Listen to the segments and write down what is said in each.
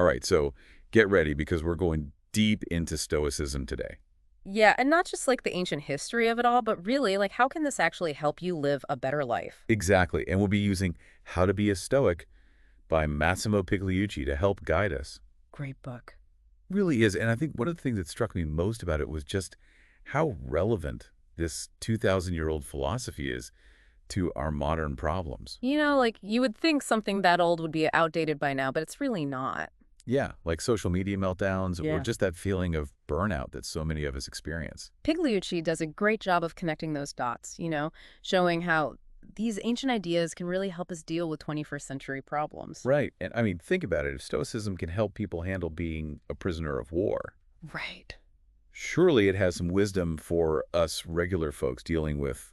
All right, so get ready because we're going deep into Stoicism today. Yeah, and not just like the ancient history of it all, but really, like, how can this actually help you live a better life? Exactly, and we'll be using How to Be a Stoic by Massimo Pigliucci to help guide us. Great book. Really is, and I think one of the things that struck me most about it was just how relevant this 2,000-year-old philosophy is to our modern problems. Like, you would think something that old would be outdated by now, but it's really not. Yeah, like social media meltdowns or Yeah. just that feeling of burnout that so many of us experience. Pigliucci does a great job of connecting those dots, showing how these ancient ideas can really help us deal with 21st century problems. Right, and I mean, think about it. If Stoicism can help people handle being a prisoner of war, Right. surely it has some wisdom for us regular folks dealing with,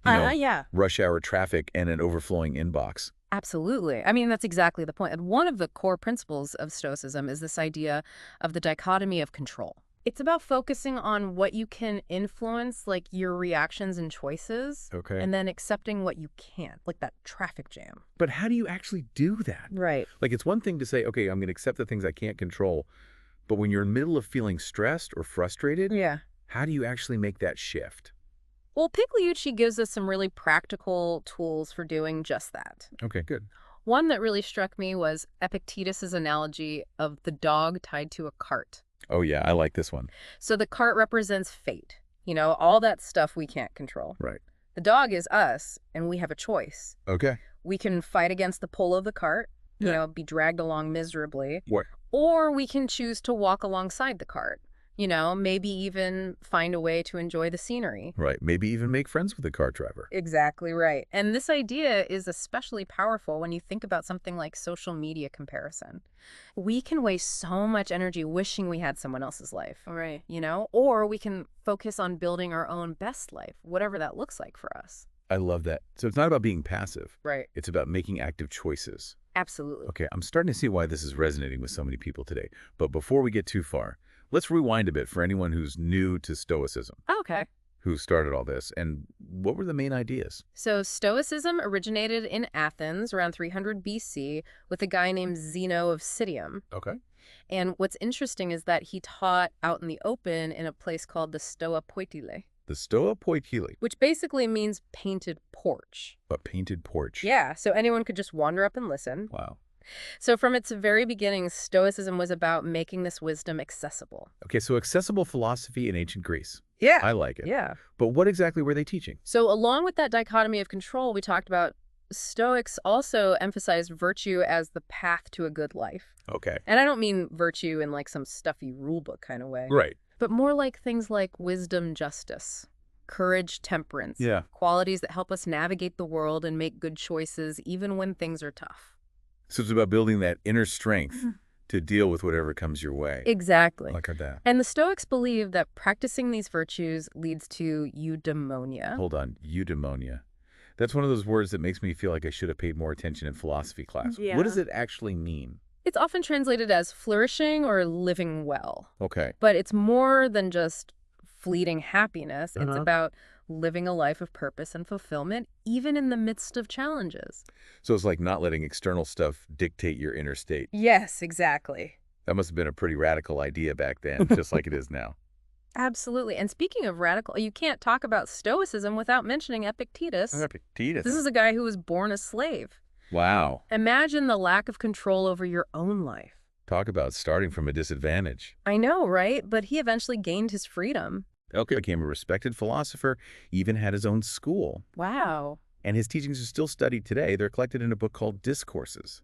Yeah. rush hour traffic and an overflowing inbox. Absolutely. I mean, that's exactly the point. And one of the core principles of Stoicism is this idea of the dichotomy of control. It's about focusing on what you can influence, like your reactions and choices, Okay. and then accepting what you can't, like that traffic jam. But how do you actually do that? Right. Like, it's one thing to say, okay, I'm going to accept the things I can't control. But when you're in the middle of feeling stressed or frustrated, Yeah. how do you actually make that shift? Well, Pigliucci gives us some really practical tools for doing just that. Okay, good. One that really struck me was Epictetus's analogy of the dog tied to a cart. Oh, yeah, I like this one. So the cart represents fate, all that stuff we can't control. Right. The dog is us, and we have a choice. Okay. We can fight against the pull of the cart, Yeah. be dragged along miserably, What? or we can choose to walk alongside the cart, maybe even find a way to enjoy the scenery. Right. Maybe even make friends with the car driver. Exactly right. And this idea is especially powerful when you think about something like social media comparison. We can waste so much energy wishing we had someone else's life, Right. Or we can focus on building our own best life, whatever that looks like for us. I love that. So it's not about being passive. Right. It's about making active choices. Absolutely. Okay, I'm starting to see why this is resonating with so many people today. But before we get too far, let's rewind a bit for anyone who's new to Stoicism, Okay. who started all this, and what were the main ideas? So Stoicism originated in Athens around 300 BC with a guy named Zeno of Citium. Okay. And what's interesting is that he taught out in the open in a place called the Stoa Poikile, The Stoa Poikile, which basically means painted porch. a painted porch. Yeah, so anyone could just wander up and listen. Wow. So from its very beginning, Stoicism was about making this wisdom accessible. Okay, so accessible philosophy in ancient Greece. Yeah. I like it. Yeah. But what exactly were they teaching? So along with that dichotomy of control we talked about, Stoics also emphasized virtue as the path to a good life. Okay. And I don't mean virtue in like some stuffy rulebook kind of way, Right. but more like things like wisdom, justice, courage, temperance, Yeah. qualities that help us navigate the world and make good choices even when things are tough. So it's about building that inner strength to deal with whatever comes your way. Exactly. Like that. And the Stoics believe that practicing these virtues leads to eudaimonia. Hold on, eudaimonia. That's one of those words that makes me feel like I should have paid more attention in philosophy class. Yeah. What does it actually mean? It's often translated as flourishing or living well, Okay. but it's more than just fleeting happiness. It's Uh-huh. about living a life of purpose and fulfillment, even in the midst of challenges. So it's like not letting external stuff dictate your inner state. Yes, exactly. That must have been a pretty radical idea back then, just like it is now. Absolutely. And speaking of radical, you can't talk about Stoicism without mentioning Epictetus. Epictetus. This is a guy who was born a slave. Wow. Imagine the lack of control over your own life. Talk about starting from a disadvantage. I know, right? But he eventually gained his freedom. Okay. Became a respected philosopher, even had his own school. Wow. And his teachings are still studied today. They're collected in a book called Discourses.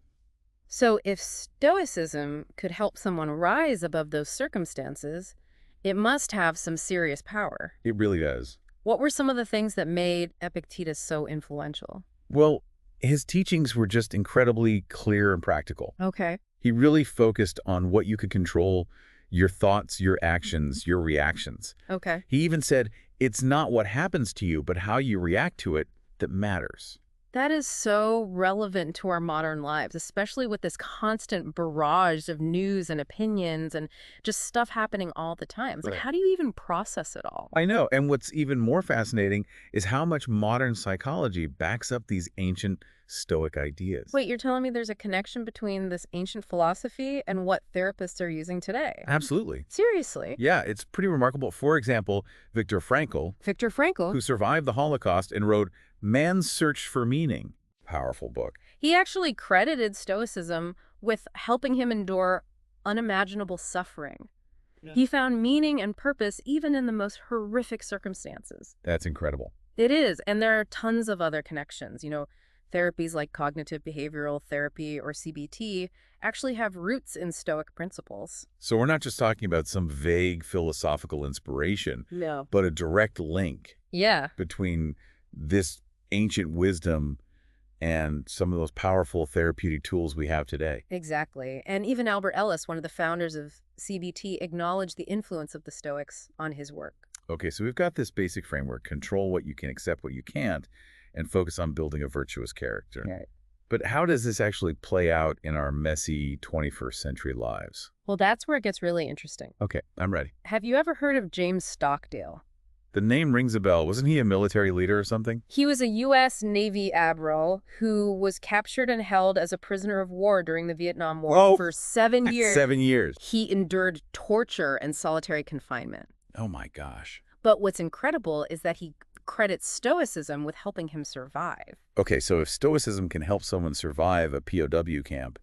So if Stoicism could help someone rise above those circumstances, it must have some serious power. It really does. What were some of the things that made Epictetus so influential? Well, his teachings were just incredibly clear and practical. Okay. He really focused on what you could control, your thoughts, your actions, your reactions. Okay. He even said, it's not what happens to you, but how you react to it that matters. That is so relevant to our modern lives, especially with this constant barrage of news and opinions and just stuff happening all the time. It's like, Right. how do you even process it all? I know. And what's even more fascinating is how much modern psychology backs up these ancient Stoic ideas. Wait, you're telling me there's a connection between this ancient philosophy and what therapists are using today? Absolutely. Seriously? Yeah, it's pretty remarkable. For example, Viktor Frankl, Viktor Frankl? who survived the Holocaust and wrote Man's Search for Meaning. Powerful book. He actually credited Stoicism with helping him endure unimaginable suffering. Yeah. He found meaning and purpose even in the most horrific circumstances. That's incredible. It is, and there are tons of other connections. Therapies like cognitive behavioral therapy or CBT actually have roots in Stoic principles. So we're not just talking about some vague philosophical inspiration, No. but a direct link Yeah. between this ancient wisdom and some of those powerful therapeutic tools we have today. Exactly. And even Albert Ellis, one of the founders of CBT, acknowledged the influence of the Stoics on his work. Okay, so we've got this basic framework: control what you can, accept what you can't, and focus on building a virtuous character. Right. But how does this actually play out in our messy 21st century lives? Well, that's where it gets really interesting. Okay, I'm ready. Have you ever heard of James Stockdale? The name rings a bell. Wasn't he a military leader or something? He was a U.S. Navy admiral who was captured and held as a prisoner of war during the Vietnam War Whoa. for 7 years. 7 years. He endured torture and solitary confinement. Oh my gosh. But what's incredible is that he credits Stoicism with helping him survive. Okay, so if Stoicism can help someone survive a POW camp,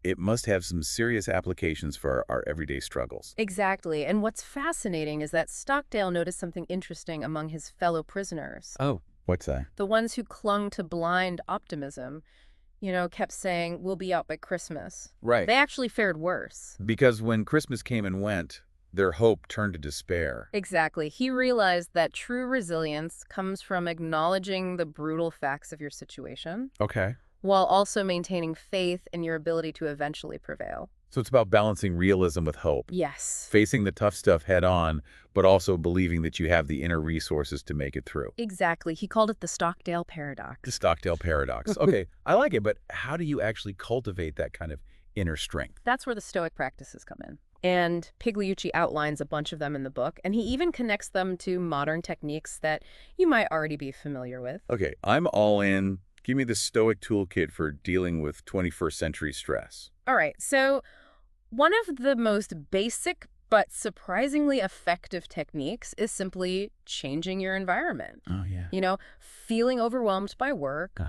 it must have some serious applications for our everyday struggles. Exactly. And what's fascinating is that Stockdale noticed something interesting among his fellow prisoners. Oh. What's that? The ones who clung to blind optimism, kept saying, we'll be out by Christmas. Right. They actually fared worse. Because when Christmas came and went, their hope turned to despair. Exactly. He realized that true resilience comes from acknowledging the brutal facts of your situation, Okay. while also maintaining faith in your ability to eventually prevail. So it's about balancing realism with hope. Yes. Facing the tough stuff head on, but also believing that you have the inner resources to make it through. Exactly. He called it the Stockdale paradox. The Stockdale paradox. Okay, I like it, but how do you actually cultivate that kind of inner strength? That's where the Stoic practices come in. And Pigliucci outlines a bunch of them in the book, and he even connects them to modern techniques that you might already be familiar with. Okay, I'm all in. Give me the Stoic toolkit for dealing with 21st century stress. All right, so one of the most basic but surprisingly effective techniques is simply changing your environment. Oh, yeah. Feeling overwhelmed by work,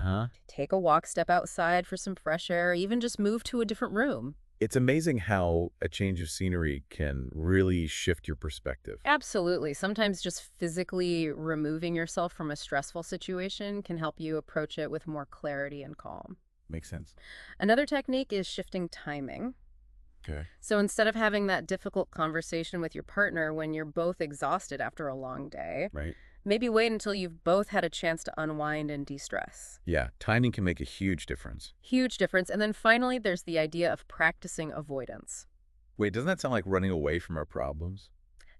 take a walk, step outside for some fresh air, even just move to a different room. It's amazing how a change of scenery can really shift your perspective. Absolutely. Sometimes just physically removing yourself from a stressful situation can help you approach it with more clarity and calm. Makes sense. Another technique is shifting timing. Okay. So instead of having that difficult conversation with your partner when you're both exhausted after a long day, Right. maybe wait until you've both had a chance to unwind and de-stress. Yeah, timing can make a huge difference. Huge difference. And then finally, there's the idea of practicing avoidance. Wait, doesn't that sound like running away from our problems?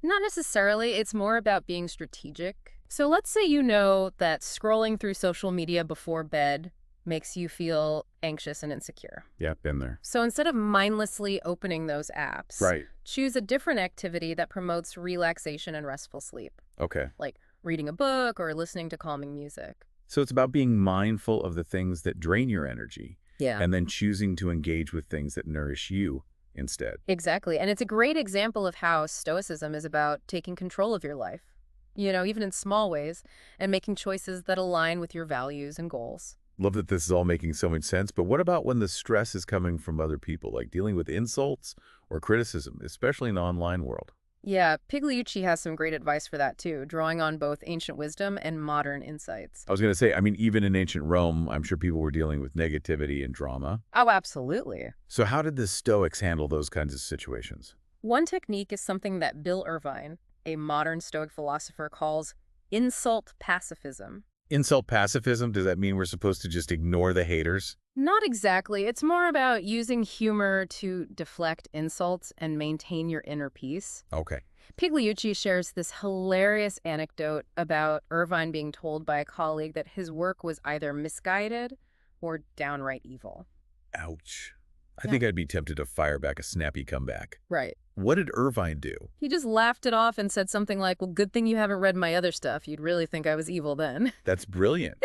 Not necessarily. It's more about being strategic. So let's say you know that scrolling through social media before bed makes you feel anxious and insecure. Yeah, been there. So instead of mindlessly opening those apps, Right. choose a different activity that promotes relaxation and restful sleep, Okay. like reading a book or listening to calming music. So it's about being mindful of the things that drain your energy Yeah. and then choosing to engage with things that nourish you instead. Exactly. And it's a great example of how Stoicism is about taking control of your life, even in small ways, and making choices that align with your values and goals. Love that this is all making so much sense, but what about when the stress is coming from other people, like dealing with insults or criticism, especially in the online world? Yeah, Pigliucci has some great advice for that too, drawing on both ancient wisdom and modern insights. I was going to say, even in ancient Rome, I'm sure people were dealing with negativity and drama. Oh, absolutely. So how did the Stoics handle those kinds of situations? One technique is something that Bill Irvine, a modern Stoic philosopher, calls insult pacifism. Insult pacifism? Does that mean we're supposed to just ignore the haters? Not exactly. It's more about using humor to deflect insults and maintain your inner peace. Okay. Pigliucci shares this hilarious anecdote about Irvine being told by a colleague that his work was either misguided or downright evil. Ouch. I Yeah. think I'd be tempted to fire back a snappy comeback. Right. what did Irvine do? He just laughed it off and said something like, well, good thing you haven't read my other stuff. You'd really think I was evil then. That's brilliant.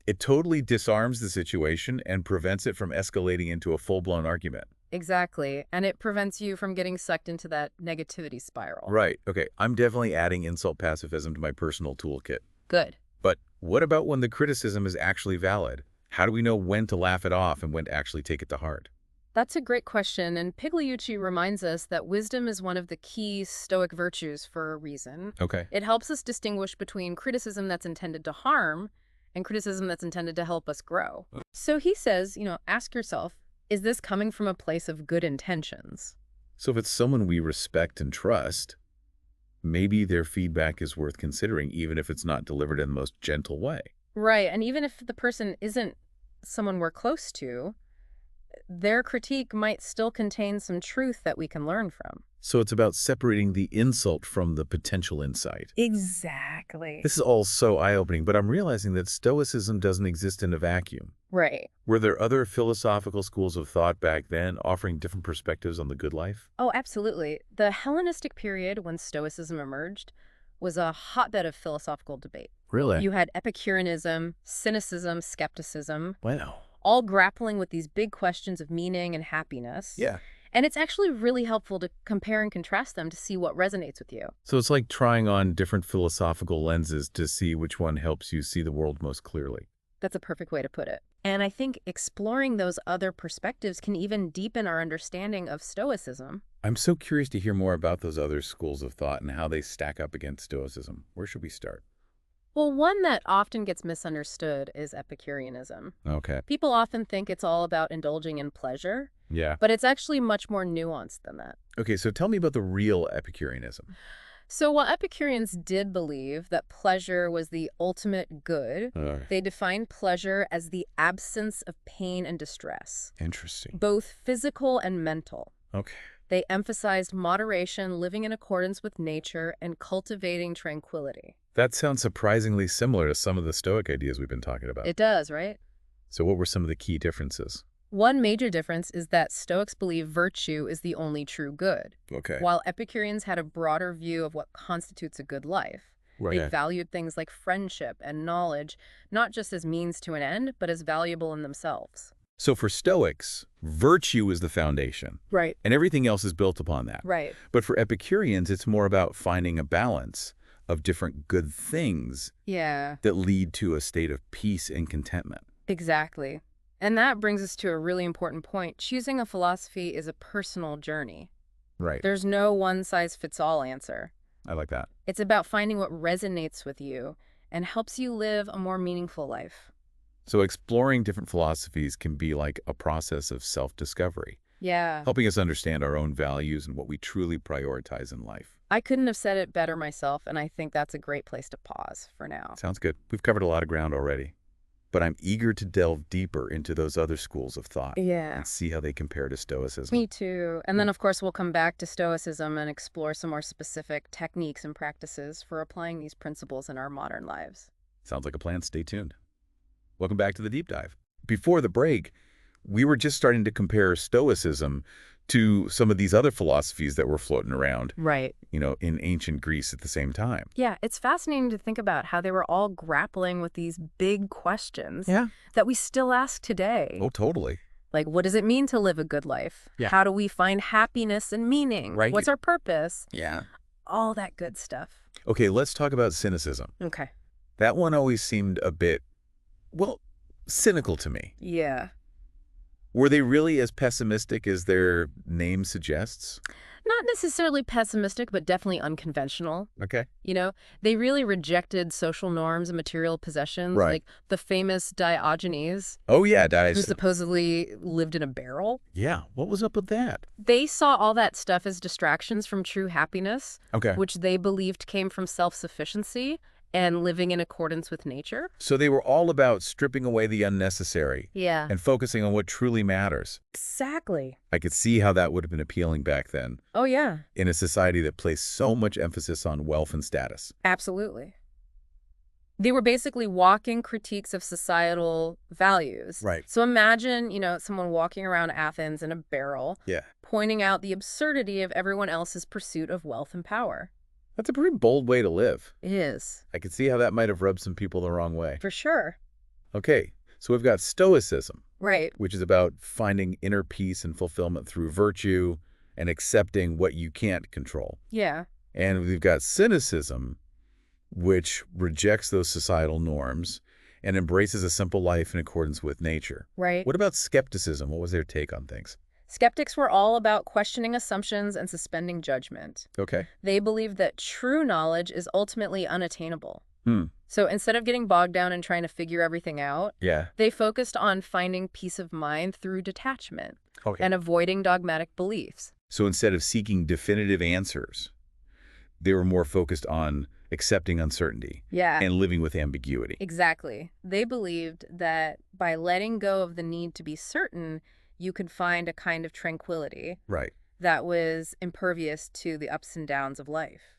It totally disarms the situation and prevents it from escalating into a full-blown argument. Exactly. And it prevents you from getting sucked into that negativity spiral. Right. Okay. I'm definitely adding insult pacifism to my personal toolkit. Good. But what about when the criticism is actually valid? How do we know when to laugh it off and when to actually take it to heart? That's a great question, and Pigliucci reminds us that wisdom is one of the key Stoic virtues for a reason. Okay. It helps us distinguish between criticism that's intended to harm and criticism that's intended to help us grow. So he says, ask yourself, is this coming from a place of good intentions? So if it's someone we respect and trust, maybe their feedback is worth considering, even if it's not delivered in the most gentle way. Right, and even if the person isn't someone we're close to, their critique might still contain some truth that we can learn from. So it's about separating the insult from the potential insight. Exactly. This is all so eye-opening, but I'm realizing that Stoicism doesn't exist in a vacuum. Right. Were there other philosophical schools of thought back then offering different perspectives on the good life? Oh, absolutely. The Hellenistic period when Stoicism emerged was a hotbed of philosophical debate. Really? You had Epicureanism, Cynicism, skepticism, Wow. all grappling with these big questions of meaning and happiness. Yeah. And it's actually really helpful to compare and contrast them to see what resonates with you. So it's like trying on different philosophical lenses to see which one helps you see the world most clearly. That's a perfect way to put it. And I think exploring those other perspectives can even deepen our understanding of Stoicism. I'm so curious to hear more about those other schools of thought and how they stack up against Stoicism. Where should we start? Well, one that often gets misunderstood is Epicureanism. Okay. People often think it's all about indulging in pleasure, Yeah. but it's actually much more nuanced than that. Okay, so tell me about the real Epicureanism. So while Epicureans did believe that pleasure was the ultimate good, they defined pleasure as the absence of pain and distress, Interesting. both physical and mental. Okay. They emphasized moderation, living in accordance with nature, and cultivating tranquility. That sounds surprisingly similar to some of the Stoic ideas we've been talking about. It does, right? So what were some of the key differences? One major difference is that Stoics believe virtue is the only true good, Okay. while Epicureans had a broader view of what constitutes a good life. They valued things like friendship and knowledge, not just as means to an end, but as valuable in themselves. So for Stoics, virtue is the foundation, Right. and everything else is built upon that. Right. But for Epicureans, it's more about finding a balance of different good things Yeah, that lead to a state of peace and contentment. exactly. And that brings us to a really important point. Choosing a philosophy is a personal journey. Right. There's no one-size-fits-all answer. I like that. It's about finding what resonates with you and helps you live a more meaningful life. So exploring different philosophies can be like a process of self-discovery, Yeah. helping us understand our own values and what we truly prioritize in life. I couldn't have said it better myself, and I think that's a great place to pause for now. Sounds good. We've covered a lot of ground already, but I'm eager to delve deeper into those other schools of thought Yeah. and see how they compare to Stoicism. Me too. And then, of course, we'll come back to Stoicism and explore some more specific techniques and practices for applying these principles in our modern lives. Sounds like a plan. Stay tuned. Welcome back to the deep dive. Before the break, we were just starting to compare Stoicism to some of these other philosophies that were floating around, Right. in ancient Greece at the same time. Yeah, it's fascinating to think about how they were all grappling with these big questions that we still ask today. Oh, totally. Like, what does it mean to live a good life? Yeah. How do we find happiness and meaning? Right. What's our purpose? Yeah. All that good stuff. Okay, let's talk about cynicism. Okay. That one always seemed a bit, cynical to me. Yeah. Were they really as pessimistic as their name suggests? Not necessarily pessimistic, but definitely unconventional. Okay. They really rejected social norms and material possessions. Right. Like the famous Diogenes, Oh, yeah, who supposedly lived in a barrel. Yeah, what was up with that? They saw all that stuff as distractions from true happiness, Okay. which they believed came from self-sufficiency and living in accordance with nature. So they were all about stripping away the unnecessary Yeah. and focusing on what truly matters. Exactly. I could see how that would have been appealing back then Oh, yeah. in a society that placed so much emphasis on wealth and status. Absolutely. They were basically walking critiques of societal values. Right. So imagine, someone walking around Athens in a barrel, Yeah. pointing out the absurdity of everyone else's pursuit of wealth and power. That's a pretty bold way to live. It is. I can see how that might have rubbed some people the wrong way. For sure. Okay, so we've got Stoicism, Right. which is about finding inner peace and fulfillment through virtue and accepting what you can't control. Yeah. And we've got Cynicism, which rejects those societal norms and embraces a simple life in accordance with nature. Right. What about skepticism? What was their take on things? Skeptics were all about questioning assumptions and suspending judgment. Okay. They believed that true knowledge is ultimately unattainable. Hmm. So instead of getting bogged down and trying to figure everything out, Yeah. they focused on finding peace of mind through detachment Okay. and avoiding dogmatic beliefs. So instead of seeking definitive answers, they were more focused on accepting uncertainty Yeah. and living with ambiguity. Exactly. They believed that by letting go of the need to be certain, you could find a kind of tranquility Right. that was impervious to the ups and downs of life.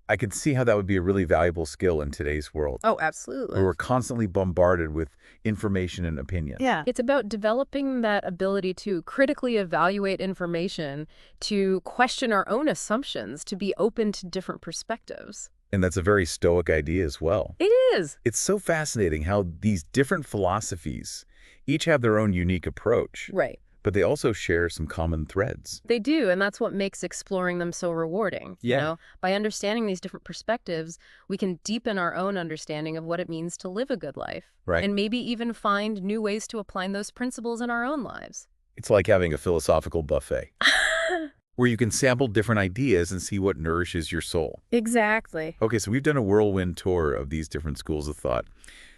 I could see how that would be a really valuable skill in today's world, Oh, absolutely. where we're constantly bombarded with information and opinion. Yeah. It's about developing that ability to critically evaluate information, to question our own assumptions, to be open to different perspectives. And that's a very Stoic idea as well. It is. It's so fascinating how these different philosophies each have their own unique approach, Right. but they also share some common threads. They do, and that's what makes exploring them so rewarding. Yeah. By understanding these different perspectives, we can deepen our own understanding of what it means to live a good life. Right. And maybe even find new ways to apply those principles in our own lives. It's like having a philosophical buffet, where you can sample different ideas and see what nourishes your soul. Exactly. Okay, so we've done a whirlwind tour of these different schools of thought.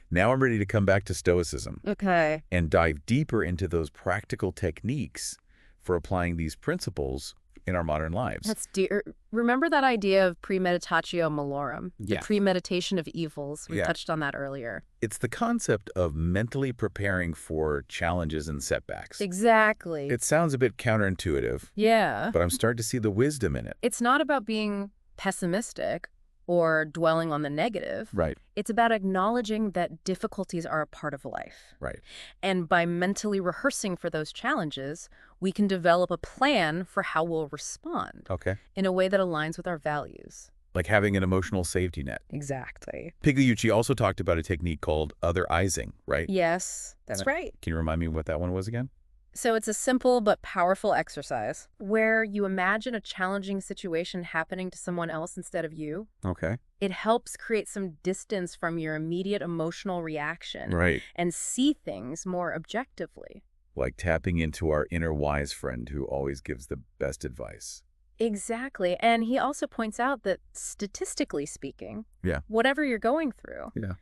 Now I'm ready to come back to Stoicism Okay. and dive deeper into those practical techniques for applying these principles in our modern lives. That's dear. Remember that idea of premeditatio malorum, Yeah. the premeditation of evils? We Yeah. touched on that earlier. It's the concept of mentally preparing for challenges and setbacks. Exactly. It sounds a bit counterintuitive, Yeah. but I'm starting to see the wisdom in it. It's not about being pessimistic or dwelling on the negative. Right, It's about acknowledging that difficulties are a part of life. right. And by mentally rehearsing for those challenges, we can develop a plan for how we'll respond Okay. in a way that aligns with our values. Like having an emotional safety net. Exactly. Pigliucci also talked about a technique called otherizing, right? Yes, that's And right. Can you remind me what that one was again? So it's a simple but powerful exercise where you imagine a challenging situation happening to someone else instead of you. Okay. It helps create some distance from your immediate emotional reaction Right. and see things more objectively. Like tapping into our inner wise friend who always gives the best advice. Exactly. And he also points out that statistically speaking, Yeah. whatever you're going through, Yeah.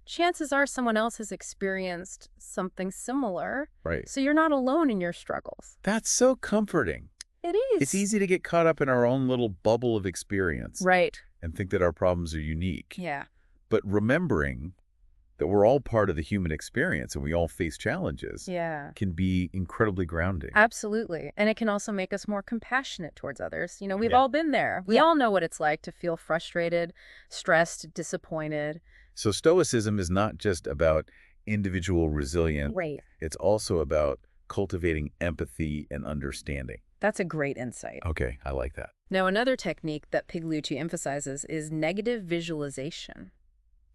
chances are someone else has experienced something similar. Right. So you're not alone in your struggles. That's so comforting. It is. It's easy to get caught up in our own little bubble of experience Right. and think that our problems are unique. Yeah. But remembering that we're all part of the human experience and we all face challenges Yeah. can be incredibly grounding. Absolutely. And it can also make us more compassionate towards others. We've Yeah. all been there. We all know what it's like to feel frustrated, stressed, disappointed. So Stoicism is not just about individual resilience. Right. It's also about cultivating empathy and understanding. That's a great insight. Okay, I like that. Now, another technique that Pigliucci emphasizes is negative visualization.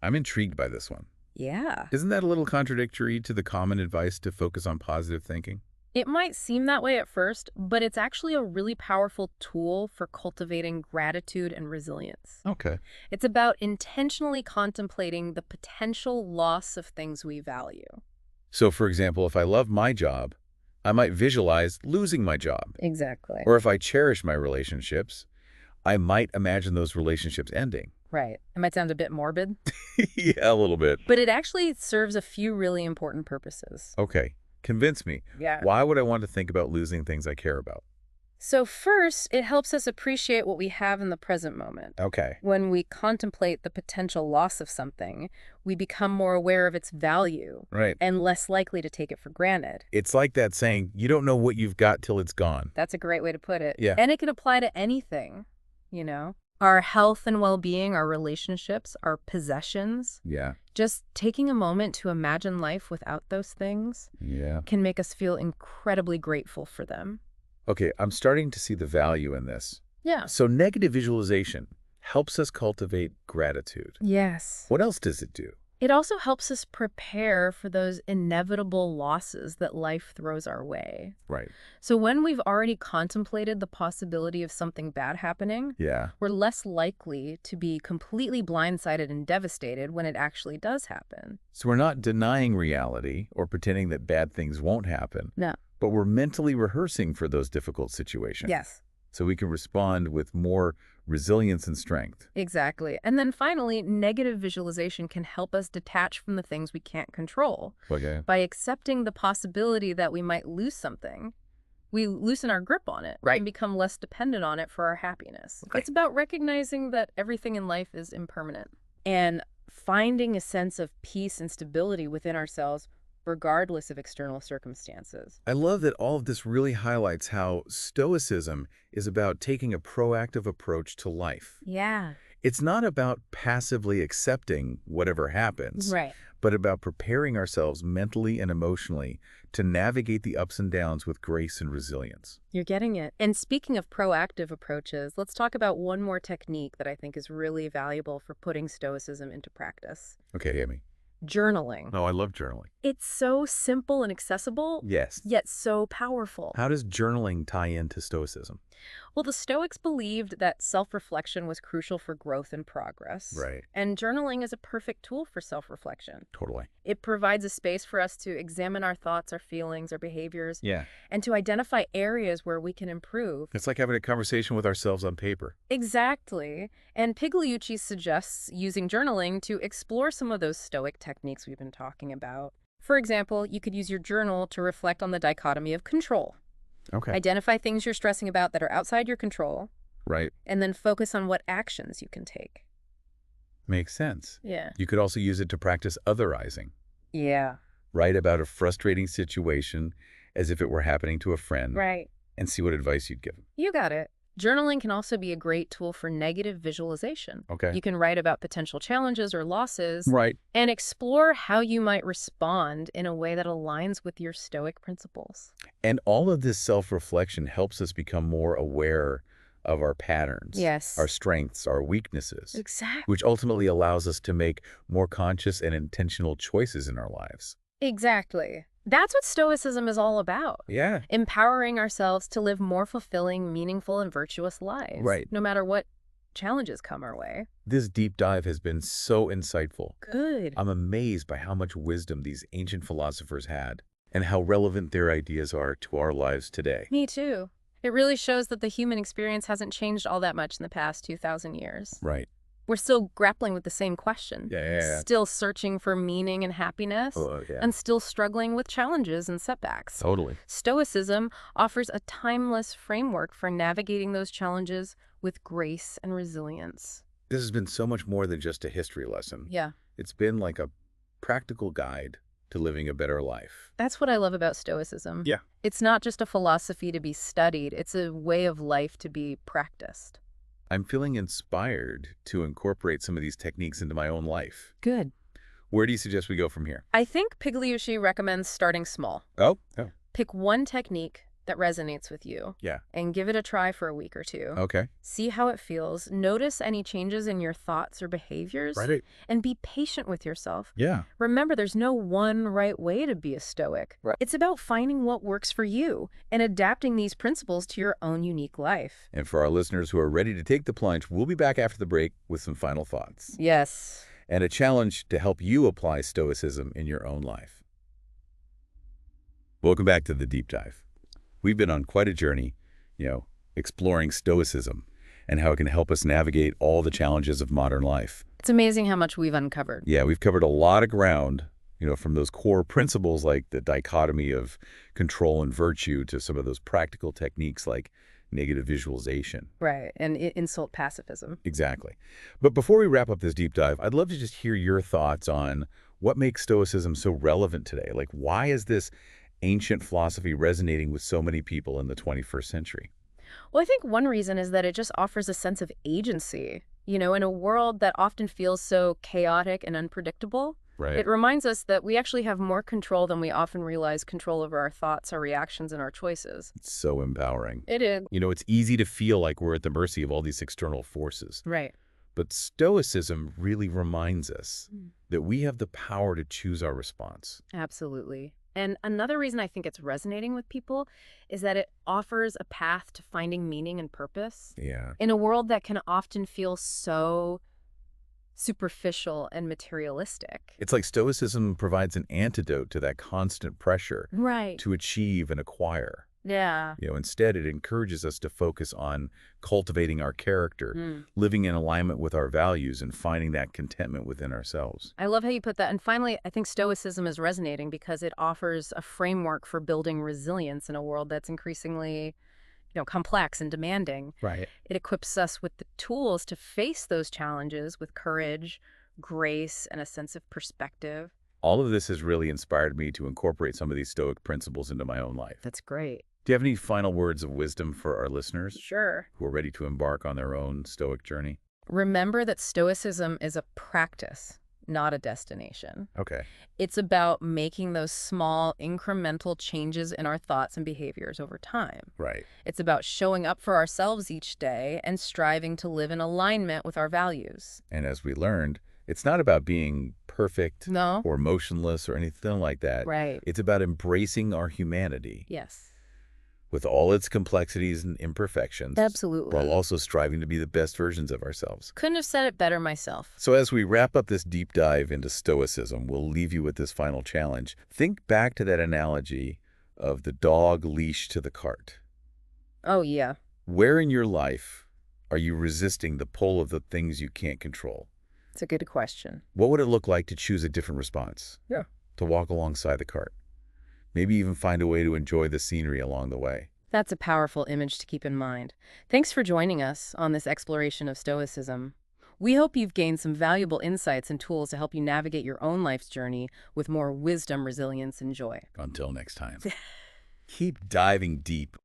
I'm intrigued by this one. Yeah. Isn't that a little contradictory to the common advice to focus on positive thinking? It might seem that way at first, but it's actually a really powerful tool for cultivating gratitude and resilience. Okay. It's about intentionally contemplating the potential loss of things we value. So, for example, if I love my job, I might visualize losing my job. Exactly. Or if I cherish my relationships, I might imagine those relationships ending. Right. It might sound a bit morbid, Yeah, a little bit. but it actually serves a few really important purposes. Okay, convince me. Yeah. Why would I want to think about losing things I care about? So first, it helps us appreciate what we have in the present moment. Okay. When we contemplate the potential loss of something, we become more aware of its value Right. and less likely to take it for granted. It's like that saying, you don't know what you've got till it's gone. That's a great way to put it. Yeah. And it can apply to anything, you know? Our health and well-being, our relationships, our possessions. Yeah. Just taking a moment to imagine life without those things Yeah. can make us feel incredibly grateful for them. Okay, I'm starting to see the value in this. Yeah. So negative visualization helps us cultivate gratitude. Yes. What else does it do? It also helps us prepare for those inevitable losses that life throws our way. Right. So when we've already contemplated the possibility of something bad happening, Yeah. we're less likely to be completely blindsided and devastated when it actually does happen. So we're not denying reality or pretending that bad things won't happen, No. but we're mentally rehearsing for those difficult situations. Yes. So we can respond with more resilience and strength. Exactly. And then finally, negative visualization can help us detach from the things we can't control. Okay. By accepting the possibility that we might lose something, we loosen our grip on it Right. and become less dependent on it for our happiness. Okay. It's about recognizing that everything in life is impermanent and finding a sense of peace and stability within ourselves regardless of external circumstances. I love that all of this really highlights how Stoicism is about taking a proactive approach to life. Yeah. It's not about passively accepting whatever happens, Right. but about preparing ourselves mentally and emotionally to navigate the ups and downs with grace and resilience. You're getting it. And speaking of proactive approaches, let's talk about one more technique that I think is really valuable for putting Stoicism into practice. Okay, Amy. Journaling. Oh, I love journaling. It's so simple and accessible, Yes. yet so powerful. How does journaling tie into Stoicism? Well, the Stoics believed that self-reflection was crucial for growth and progress. Right. And journaling is a perfect tool for self-reflection. Totally. It provides a space for us to examine our thoughts, our feelings, our behaviors, Yeah. and to identify areas where we can improve. It's like having a conversation with ourselves on paper. Exactly. And Pigliucci suggests using journaling to explore some of those Stoic techniques we've been talking about. For example, you could use your journal to reflect on the dichotomy of control. Okay. Identify things you're stressing about that are outside your control, Right. and then focus on what actions you can take. Makes sense. Yeah. You could also use it to practice otherizing. Yeah. Write about a frustrating situation as if it were happening to a friend. Right. And see what advice you'd give them. You got it. Journaling can also be a great tool for negative visualization. Okay. You can write about potential challenges or losses Right. and explore how you might respond in a way that aligns with your Stoic principles. And all of this self-reflection helps us become more aware of our patterns. Yes. Our strengths, our weaknesses. Exactly. Which ultimately allows us to make more conscious and intentional choices in our lives. Exactly. That's what Stoicism is all about. Yeah. Empowering ourselves to live more fulfilling, meaningful, and virtuous lives. Right. No matter what challenges come our way. This deep dive has been so insightful. Good. I'm amazed by how much wisdom these ancient philosophers had and how relevant their ideas are to our lives today. Me too. It really shows that the human experience hasn't changed all that much in the past 2,000 years. Right. We're still grappling with the same question. Yeah. Still searching for meaning and happiness. Oh, yeah. And still struggling with challenges and setbacks. Totally. Stoicism offers a timeless framework for navigating those challenges with grace and resilience. This has been so much more than just a history lesson. Yeah. It's been like a practical guide to living a better life. That's what I love about Stoicism. Yeah. It's not just a philosophy to be studied. It's a way of life to be practiced. I'm feeling inspired to incorporate some of these techniques into my own life. Good. Where do you suggest we go from here? I think Pigliucci recommends starting small. Oh. Pick one technique that resonates with you. Yeah. And give it a try for a week or two. Okay. See how it feels. Notice any changes in your thoughts or behaviors. Right. And be patient with yourself. Yeah. Remember, there's no one right way to be a Stoic. Right. It's about finding what works for you and adapting these principles to your own unique life. And for our listeners who are ready to take the plunge, we'll be back after the break with some final thoughts. Yes. And a challenge to help you apply Stoicism in your own life. Welcome back to the Deep Dive. We've been on quite a journey, exploring Stoicism and how it can help us navigate all the challenges of modern life. It's amazing how much we've uncovered. Yeah, we've covered a lot of ground, from those core principles like the dichotomy of control and virtue to some of those practical techniques like negative visualization. Right, and insult pacifism. Exactly. But before we wrap up this deep dive, I'd love to just hear your thoughts on what makes Stoicism so relevant today. Like, why is this ancient philosophy resonating with so many people in the 21st century? Well, I think one reason is that it just offers a sense of agency. In a world that often feels so chaotic and unpredictable, Right. it reminds us that we actually have more control than we often realize, control over our thoughts, our reactions, and our choices. It's so empowering. It is. It's easy to feel like we're at the mercy of all these external forces. Right. But Stoicism really reminds us Mm. that we have the power to choose our response. Absolutely. And another reason I think it's resonating with people is that it offers a path to finding meaning and purpose Yeah. in a world that can often feel so superficial and materialistic. It's like Stoicism provides an antidote to that constant pressure Right. to achieve and acquire. Yeah. Instead, it encourages us to focus on cultivating our character, Mm. living in alignment with our values, and finding that contentment within ourselves. I love how you put that. And finally, I think Stoicism is resonating because it offers a framework for building resilience in a world that's increasingly, complex and demanding. Right. It equips us with the tools to face those challenges with courage, grace, and a sense of perspective. All of this has really inspired me to incorporate some of these Stoic principles into my own life. That's great. Do you have any final words of wisdom for our listeners Sure. who are ready to embark on their own Stoic journey? Remember that Stoicism is a practice, not a destination. Okay. It's about making those small, incremental changes in our thoughts and behaviors over time. Right. It's about showing up for ourselves each day and striving to live in alignment with our values. And as we learned, it's not about being perfect No? or motionless or anything like that. Right. It's about embracing our humanity Yes. with all its complexities and imperfections, Absolutely. while also striving to be the best versions of ourselves. Couldn't have said it better myself. So as we wrap up this deep dive into Stoicism, we'll leave you with this final challenge. Think back to that analogy of the dog leash to the cart. Oh, yeah. Where in your life are you resisting the pull of the things you can't control? It's a good question. What would it look like to choose a different response? Yeah. To walk alongside the cart. Maybe even find a way to enjoy the scenery along the way. That's a powerful image to keep in mind. Thanks for joining us on this exploration of Stoicism. We hope you've gained some valuable insights and tools to help you navigate your own life's journey with more wisdom, resilience, and joy. Until next time. Keep diving deep